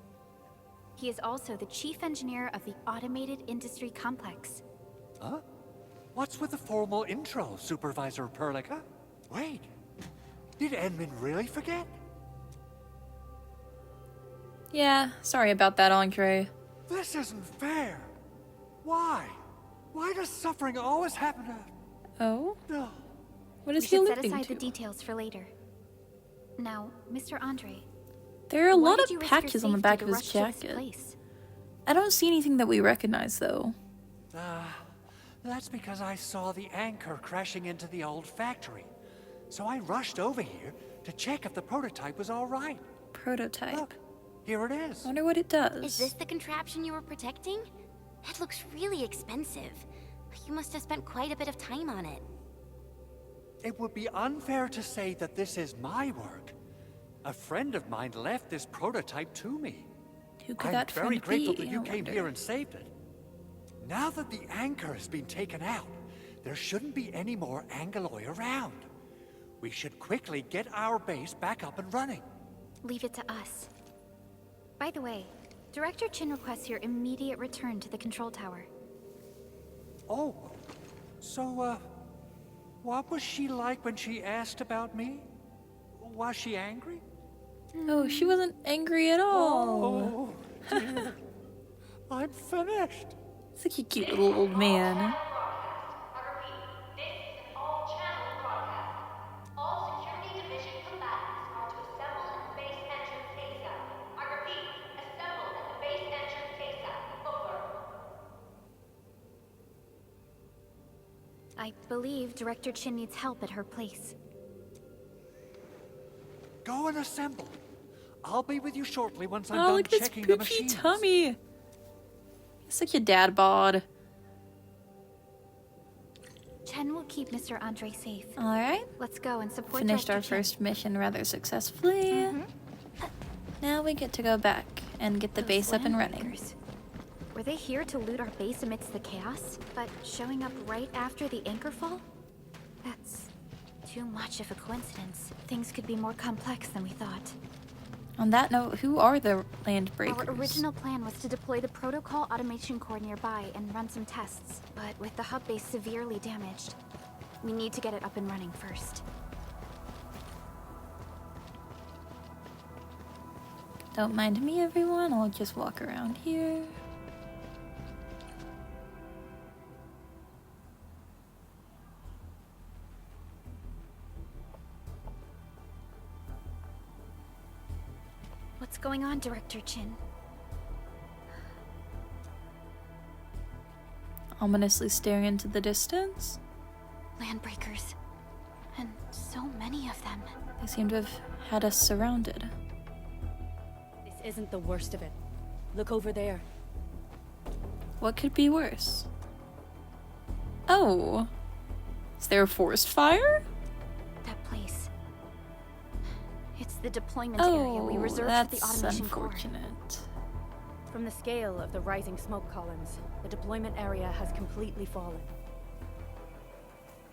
He is also the chief engineer of the Automated Industry Complex. Huh? What's with the formal intro, Supervisor Perlica? Wait, did Endman really forget? Yeah, sorry about that, Andre. This isn't fair. Why? Why does suffering always happen to... Oh? No. What We is he should set alluding aside to? the details for later. Now, Mr. Andre, There are a why lot did of you risk your patches on the safety back to of his rush to this jacket. place? I don't see anything that we recognize, though. That's because I saw the anchor crashing into the old factory. So I rushed over here to check if the prototype was all right. Prototype. Look, Here it is. I wonder what it does. Is this the contraption you were protecting? It looks really expensive. You must have spent quite a bit of time on it. It would be unfair to say that this is my work. A friend of mine left this prototype to me. Who could I'm that very friend grateful be? that you I came wonder. here and saved it. Now that the anchor has been taken out, there shouldn't be any more Angeloy around. We should quickly get our base back up and running. Leave it to us. By the way, Director Chin requests your immediate return to the control tower. Oh, so, what was she like when she asked about me? Was she angry? Oh, she wasn't angry at all. Oh, dear. I'm finished. It's like a cute little old man. I repeat, this is an all-channel broadcast. All security division combatants are to assemble at the base entrance ASAP. I repeat, assemble at the base entrance ASAP. Over. I believe Director Chin needs help at her place. Go and assemble. I'll be with you shortly once I'm Oh, done look at his checking the poofy machines. tummy. It's like your dad bod. Chen will keep Mr. Andre safe. Alright. Let's go and support Finished Director our Chen. first mission rather successfully. Now we get to go back and get the Those base up and land running. breakers. Were they here to loot our base amidst the chaos? But showing up right after the anchor fall? That's too much of a coincidence. Things could be more complex than we thought. On that note, who are the land breakers? Our original plan was to deploy the protocol automation core nearby and run some tests. But with the hub base severely damaged, we need to get it up and running first. Don't mind me, everyone. I'll just walk around here. What's going on, Director Chin? Ominously staring into the distance. Landbreakers. And so many of them. They seem to have had us surrounded. This isn't the worst of it. Look over there. What could be worse? Oh. Is there a forest fire? That place. It's the deployment area we Oh, reserved for that's the automation core. unfortunate. From the scale of the rising smoke columns, the deployment area has completely fallen.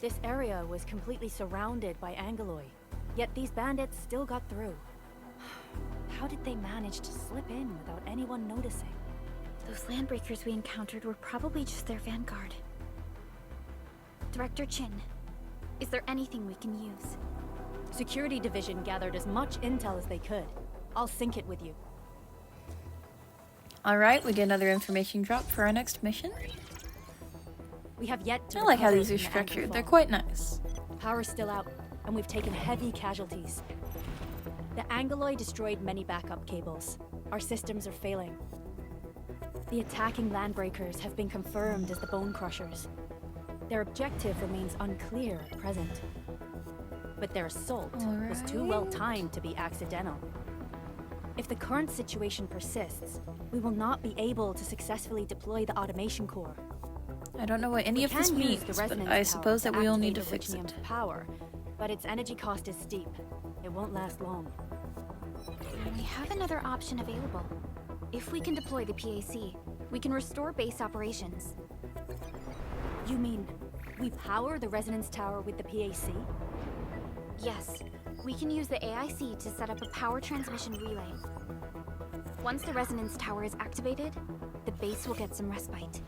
This area was completely surrounded by Angeloy, yet these bandits still got through. How did they manage to slip in without anyone noticing? Those landbreakers we encountered were probably just their vanguard. Director Chin, is there anything we can use? Security Division gathered as much intel as they could. I'll sync it with you. Alright, we get another information drop for our next mission. We have yet to I like how recover these are from the structured. anchor They're fall. quite nice. Power's still out, and we've taken heavy casualties. The Angeloy destroyed many backup cables. Our systems are failing. The attacking landbreakers have been confirmed as the Bone Crushers. Their objective remains unclear at present. But their assault was too well timed to be accidental. If the current situation persists, we will not be able to successfully deploy the automation core. I don't know what any of this Can use means, the but resonance I tower suppose that we will need to activate fix it. Originium's power, but its energy cost is steep. It won't last long. We have another option available. If we can deploy the PAC, we can restore base operations. You mean we power the resonance tower with the PAC? Yes, we can use the AIC to set up a power transmission relay. Once the resonance tower is activated, the base will get some respite.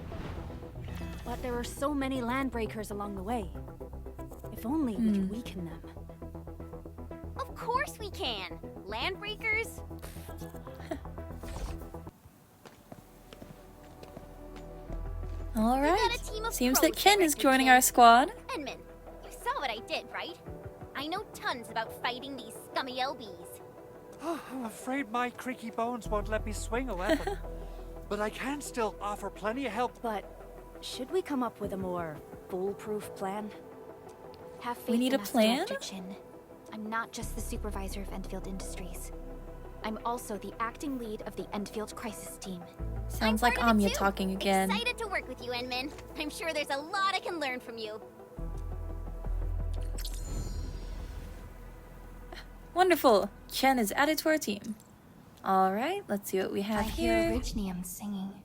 But there are so many landbreakers along the way. If only we could weaken them. Of course we can! Landbreakers? Alright. got a team of Seems pros that Chen here, is Director joining Chen. our squad. Edmund, you saw what I did, right? I know tons about fighting these scummy LBs. I'm afraid my creaky bones won't let me swing a weapon. But I can still offer plenty of help. But should we come up with a more foolproof plan? Have faith We need in a us, plan? Director Chin. I'm not just the supervisor of Endfield Industries. I'm also the acting lead of the Endfield crisis team. Sounds I'm like part of it Anya too. talking again. Excited to work with you, Enmin. I'm sure there's a lot I can learn from you. Wonderful. Chen is added to our team. Alright, let's see what we have I hear here. Orignium singing.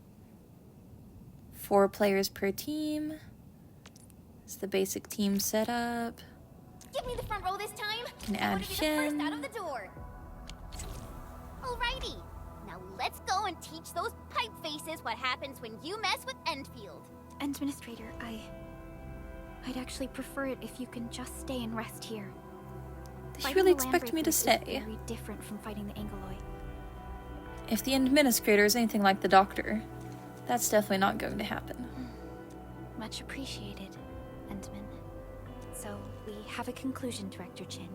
4 players per team. It's the basic team setup. Give me the front row this time. Can I add want to be the Shen. first out of the door. Alrighty. Now let's go and teach those pipe faces what happens when you mess with Endfield. Administrator, I'd actually prefer it if you can just stay and rest here. They Fighting really the expect me to Landbreakers is stay. very different from fighting the Angeloi. If the administrator is anything like the doctor, that's definitely not going to happen. Much appreciated, Endman. So, we have a conclusion, Director Chin.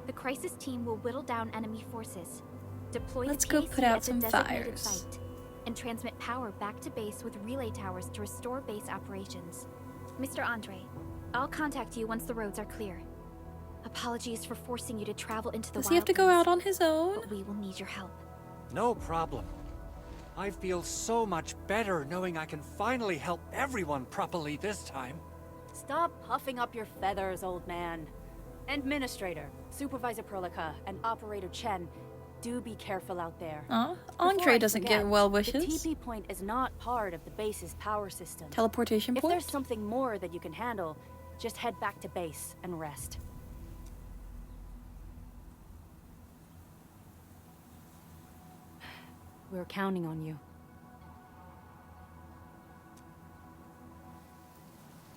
The crisis team will whittle down enemy forces, deploy Let's the go PAC put out at the some designated fires. site, and transmit power back to base with relay towers to restore base operations. Mr. Andre, I'll contact you once the roads are clear. Apologies for forcing you to travel into the Does he have to go wildlands, out on his own? but we will need your help. No problem. I feel so much better knowing I can finally help everyone properly this time. Stop puffing up your feathers, old man. Administrator, Supervisor Prolica, and Operator Chen, do be careful out there. Aw, Before Andre I doesn't forget, get well The wishes. TP point is not part of the base's power system. Teleportation If point? there's something more that you can handle, just head back to base and rest. We're counting on you.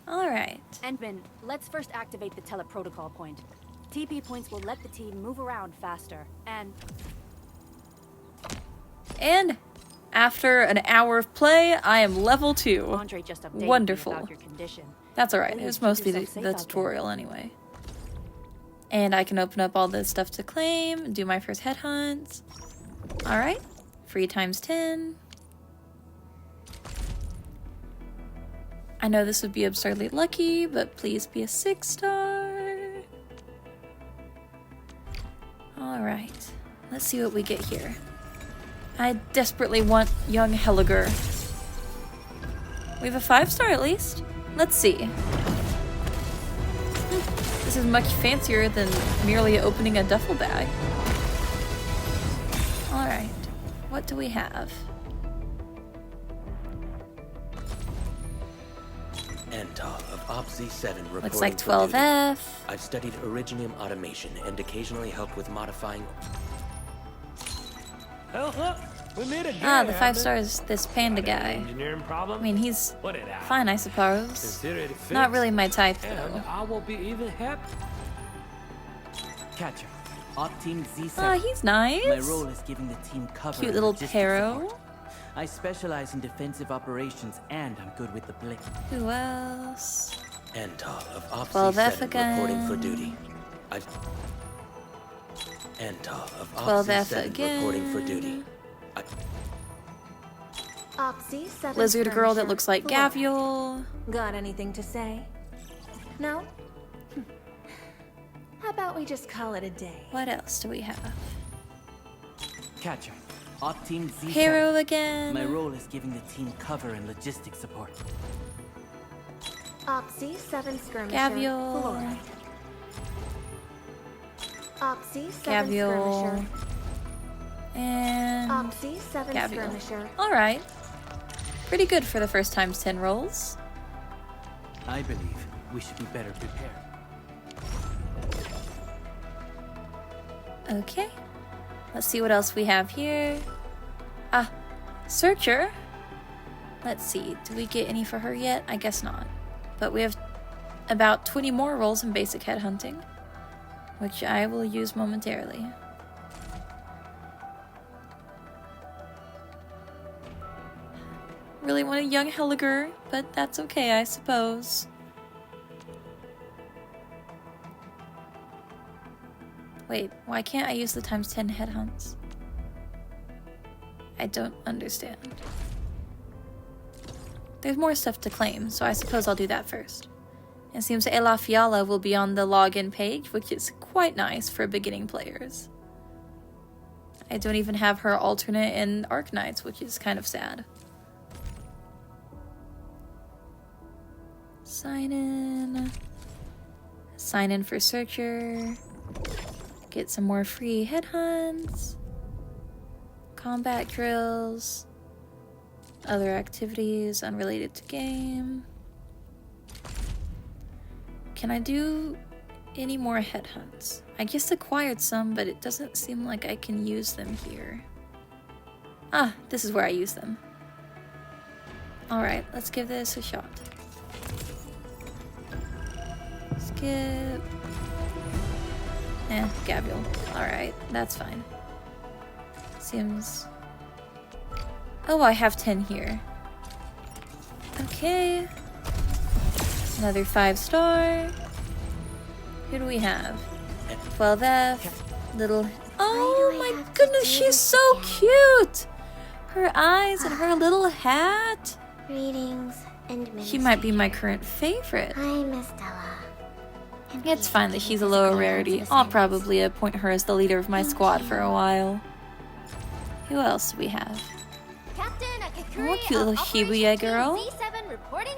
Alright. Endman, let's first activate the teleprotocol point. TP points will let the team move around faster, and After an hour of play, I am level 2. Andre just updated Wonderful. me about your condition. That's alright. It Please was keep mostly yourself safe the out there. tutorial anyway. And I can open up all this stuff to claim, do my first headhunt. Alright. Free times 10. I know this would be absurdly lucky, but please be a 6-star. Alright. Let's see what we get here. I desperately want young Helliger. We have a 5-star at least. Let's see. This is much fancier than merely opening a duffel bag. Alright. What do we have? Ental of OPZ-7 reporting. Looks like for duty. 12F. I've studied Orignium automation and occasionally helped with modifying. We made it. Ah, the 5-star is this panda guy. Engineering I problem. mean, he's Put it out. fine, I suppose. Consider it fixed, Not really my type, and though. I will be even happy. Catcher. Op Team Z7. Ah, he's nice. My role is giving the team cover. Cute and little logistics Pero. support. I specialize in defensive operations and I'm good with the blink. Who else? Ental of Op 12F Z7 again. reporting for duty. Ental of Op 12F Z7 reporting for duty. Oxy-7 Lizard girl that skirmisher. looks like Four. Gaviol. Got anything to say? No? How about we just call it a day? What else do we have? Catcher. Op Team Z7. Pero again. My role is giving the team cover and logistics support. Oxy-7 skirmisher. Gaviol. Fluoride. Oxy-7 Gaviol. skirmisher. And Oxy-7 Gaviol. skirmisher. Alright. Pretty good for the first times 10 rolls. I believe we should be better prepared. Okay. Let's see what else we have here. Ah, Searcher. Let's see. Do we get any for her yet? I guess not. But we have about 20 more rolls in basic headhunting, which I will use momentarily. Really want a young Helliger, but that's okay, I suppose. Wait, why can't I use the times 10 headhunts? I don't understand. There's more stuff to claim, so I suppose I'll do that first. It seems Ela Fiala will be on the login page, which is quite nice for beginning players. I don't even have her alternate in Arknights, which is kind of sad. Sign in. Sign in for Searcher. Get some more free headhunts. Combat drills. Other activities unrelated to game. Can I do any more headhunts? I just acquired some, but it doesn't seem like I can use them here. Ah, this is where I use them. Alright, let's give this a shot. Skip. Gabriel. Alright, that's fine. Seems... Oh, I have 10 here. Okay. Another 5-star. Who do we have? 12F. Little... Oh my goodness, she's so cute! Her eyes and her little hat. Greetings, and She might be my current favorite. Hi, Miss Della. It's fine that she's a lower rarity. I'll probably appoint her as the leader of my squad for a while. Who else do we have? Oh, cute little Shibuya girl.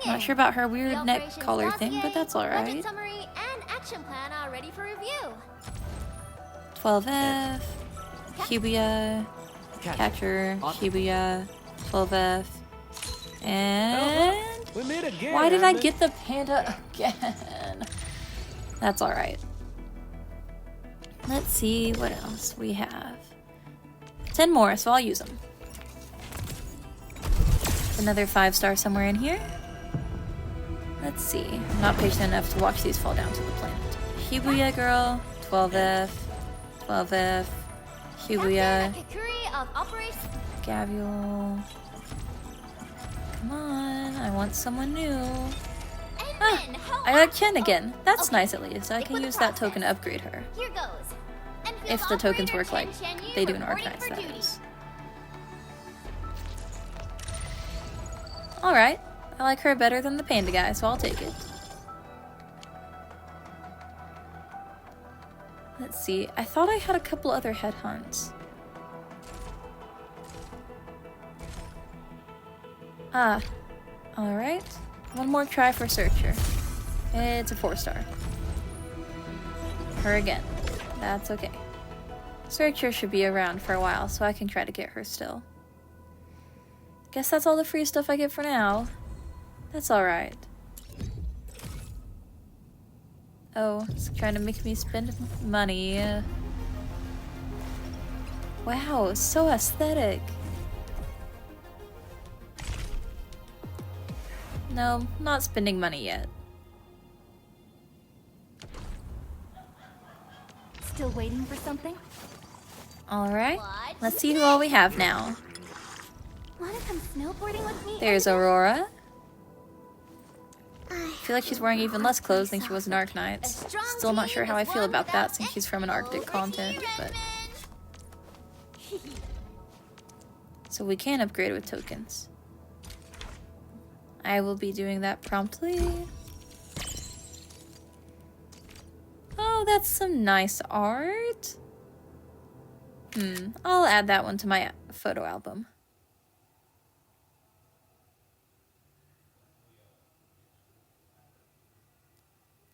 Not sure about her weird neck collar thing, but that's alright. 12F, Shibuya, Catcher, Shibuya, 12F, and... We meet again. Why did I get the panda again? That's alright. Let's see what else we have. 10 more, so I'll use them. Another 5-star somewhere in here. Let's see. I'm not patient enough to watch these fall down to the planet. Shibuya girl, 12F, 12F, Shibuya, Gaviol. Come on, I want someone new. Ah, I got Chen again. That's nice at least. I can use that token to upgrade her. If the tokens work like they do in Arknights, that is. Alright, I like her better than the panda guy, so I'll take it. Let's see, I thought I had a couple other headhunts. Ah, alright. One more try for Searcher. It's a 4-star. Her again. That's okay. Searcher should be around for a while, so I can try to get her still. Guess that's all the free stuff I get for now. That's alright. Oh, it's trying to make me spend money. Wow, so aesthetic. No, not spending money yet. Still waiting for something? Alright, let's see who all we have now. Wanna come snowboarding with me? There's Aurora. I feel like she's wearing even less clothes than she was in Arknights. Still not sure how I feel about that since she's from an Arctic continent, but... So we can upgrade with tokens. I will be doing that promptly. Oh, that's some nice art. I'll add that one to my photo album.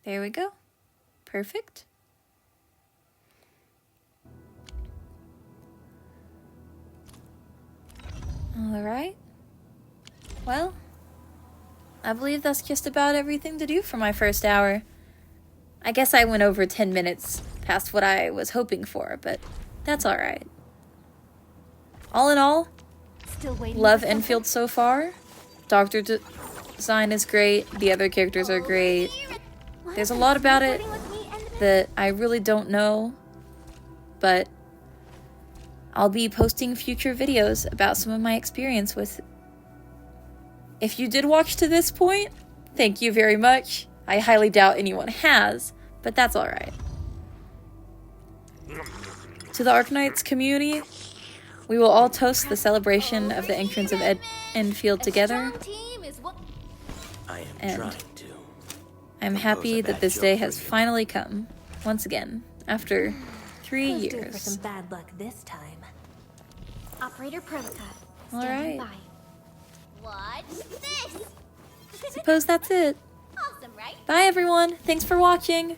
There we go. Perfect. Alright. Well, I believe that's just about everything to do for my first hour. I guess I went over 10 minutes past what I was hoping for, but that's alright. All in all, love Endfield so far. Doctor design is great. The other characters are great. There's a lot about it that I really don't know, but I'll be posting future videos about some of my experience with. If you did watch to this point, thank you very much. I highly doubt anyone has, but that's alright. To the Arknights community, we will all toast the celebration of the entrance of Endfield together. And I'm happy that this day has finally come, once again, after 3 Who's due for years. some bad luck this time? Operator Protocol. All Standing right. by. Watch this! Suppose that's it. Awesome, right? Bye, everyone. Thanks for watching.